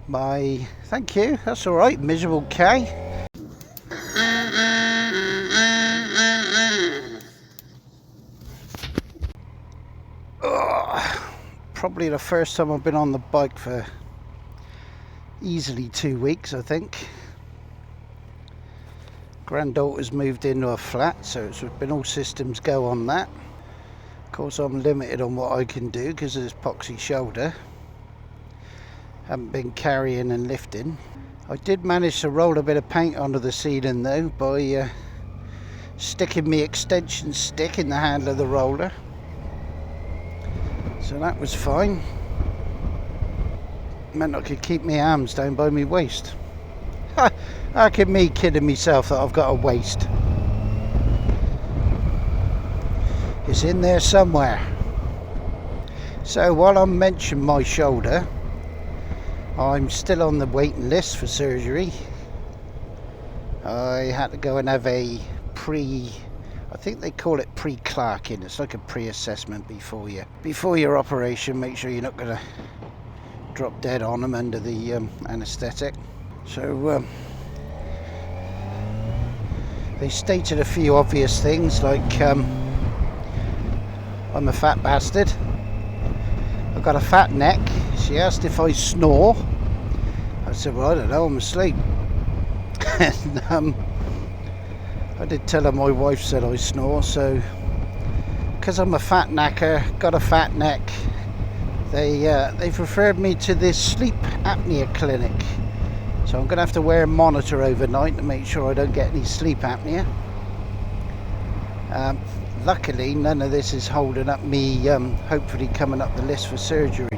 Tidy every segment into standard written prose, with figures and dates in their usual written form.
Thank you, that's alright, miserable K. Probably the first time I've been on the bike for easily 2 weeks, I think. Granddaughter's moved into a flat, so it's been all systems go on that. Of course, I'm limited on what I can do because of this poxy shoulder. Haven't been carrying and lifting. I did manage to roll a bit of paint onto the ceiling though by sticking my extension stick in the handle of the roller. So that was fine. Meant I could keep my arms down by my waist. How can me kidding myself that I've got a waist? It's in there somewhere. So while I'm mentioning my shoulder, I'm still on the waiting list for surgery. I had to go and have a I think they call it pre-clarking. It's like a pre-assessment before your operation. Make sure you're not going to drop dead on them under the anaesthetic. So they stated a few obvious things like I'm a fat bastard. I've got a fat neck. She asked if I snore. I said, well, I don't know, I'm asleep. And I did tell her my wife said I snore, so because I'm a fat knacker, got a fat neck, they've referred me to this sleep apnea clinic. So I'm going to have to wear a monitor overnight to make sure I don't get any sleep apnea. Luckily, none of this is holding up me hopefully coming up the list for surgery.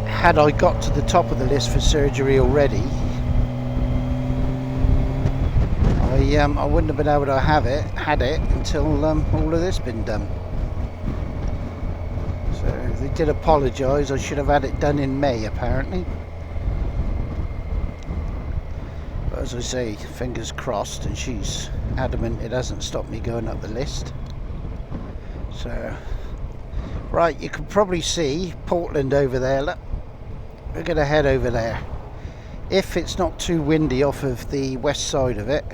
Had I got to the top of the list for surgery already, I wouldn't have been able to had it until all of this been done. So they did apologise. I should have had it done in May apparently. But as I say, fingers crossed, and she's adamant it hasn't stopped me going up the list. So, right, you can probably see Portland over there. Look, we're going to head over there. If it's not too windy off of the west side of it,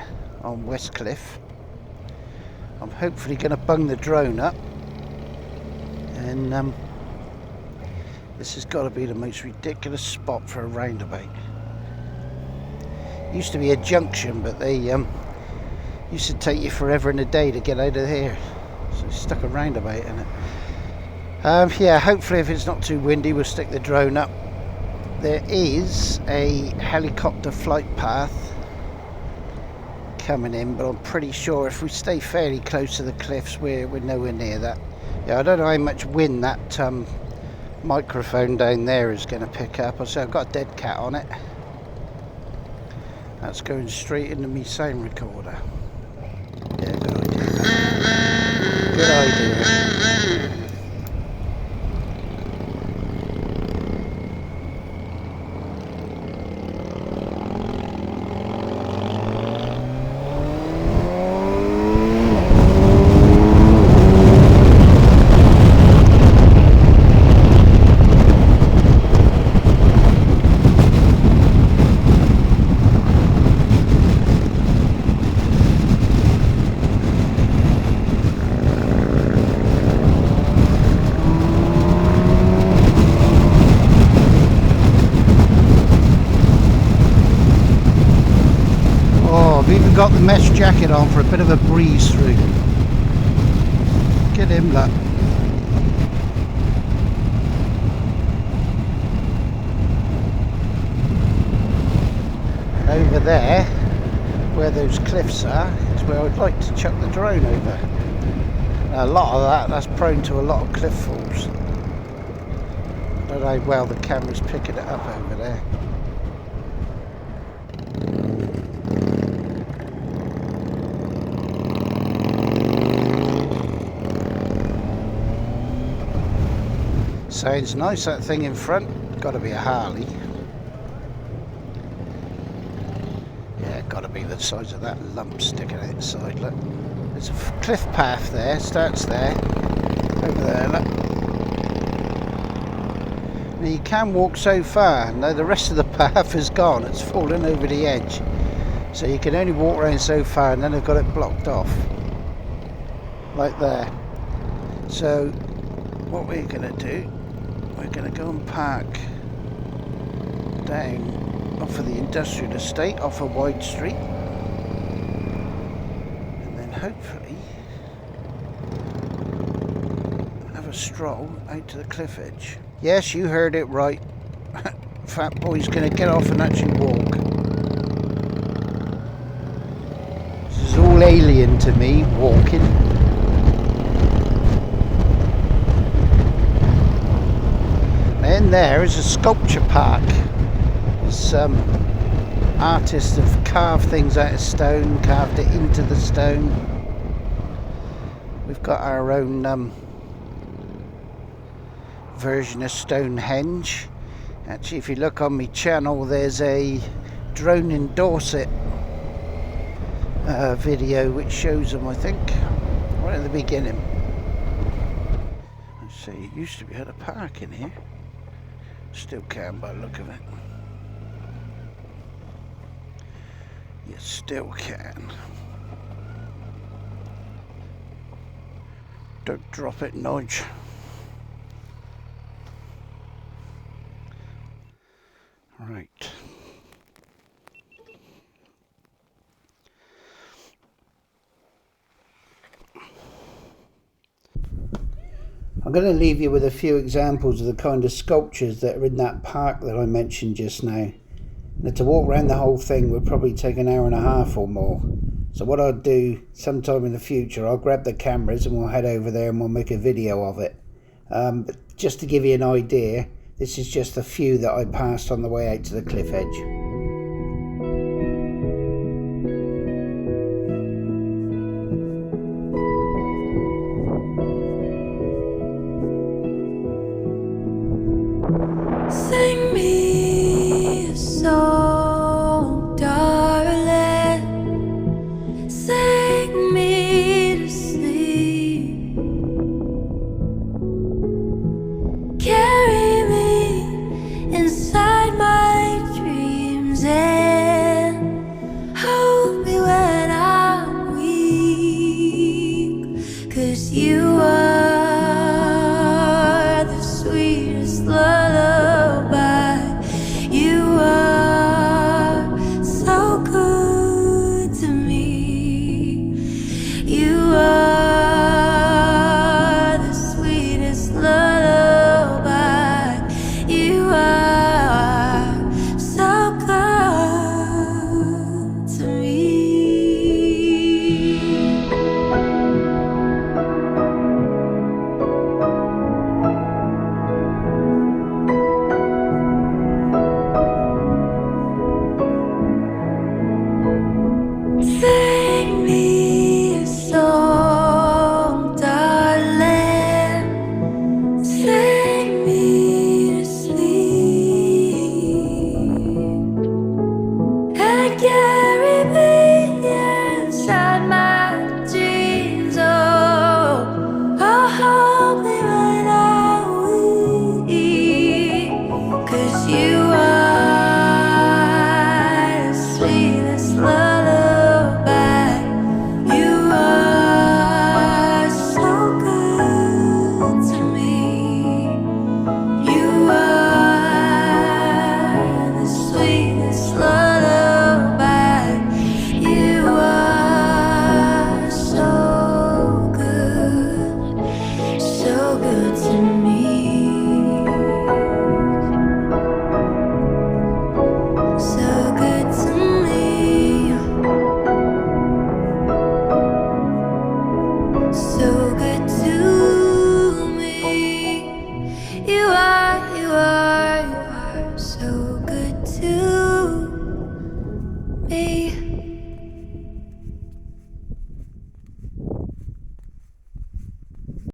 on Westcliff, I'm hopefully going to bung the drone up, and this has got to be the most ridiculous spot for a roundabout. Used to be a junction, but they used to take you forever and a day to get out of here, so they stuck a roundabout in it. Yeah, hopefully if it's not too windy we'll stick the drone up. There is a helicopter flight path coming in, but I'm pretty sure if we stay fairly close to the cliffs we're nowhere near that. Yeah, I don't know how much wind that microphone down there is going to pick up. So I've got a dead cat on it. That's going straight into my sound recorder. Yeah, good idea. Good idea. Got the mesh jacket on for a bit of a breeze through. Get him, look. Over there, where those cliffs are, is where I'd like to chuck the drone over. Now, a lot of that's prone to a lot of cliff falls. I don't know how well the camera's picking it up over there. Sounds nice, that thing in front. Got to be a Harley. Yeah, got to be the size of that lump sticking out the side. Look, there's a cliff path there. Starts there. Over there, look. Now you can walk so far. Now the rest of the path is gone. It's fallen over the edge. So you can only walk around so far, and then I've got it blocked off. Like there. So what we're going to do, we're going to go and park down off of the industrial estate, off of Wide Street. And then hopefully have a stroll out to the cliff edge. Yes, you heard it right. Fat Boy's going to get off and actually walk. This is all alien to me, walking. And there is a sculpture park. Some artists have carved things out of stone, carved it into the stone. We've got our own version of Stonehenge. Actually, if you look on my channel, there's a drone in Dorset video which shows them, I think, right at the beginning. Let's see, it used to be had a park in here. Still can by the look of it. You still can. Don't drop it, Nudge. Right. I'm going to leave you with a few examples of the kind of sculptures that are in that park that I mentioned just now. Now, to walk around the whole thing would probably take an hour and a half or more. So what I'll do sometime in the future, I'll grab the cameras and we'll head over there and we'll make a video of it. But just to give you an idea, this is just a few that I passed on the way out to the cliff edge. Sing me a song, darling. Sing me to sleep. Carry me inside my dreams and hold me when I'm weak. 'Cause you are the sweetest lullaby. You are so good to me. You are the sweetest lullaby. You are so good to me. Sing me a song, darling. Sing me to sleep and carry me inside my dreams. Oh, hold me when I'm weak. 'Cause you are the sweetest lullaby. You are so good to me. You are the sweetest lullaby. You are so good to me. So good to me. So good to me. You are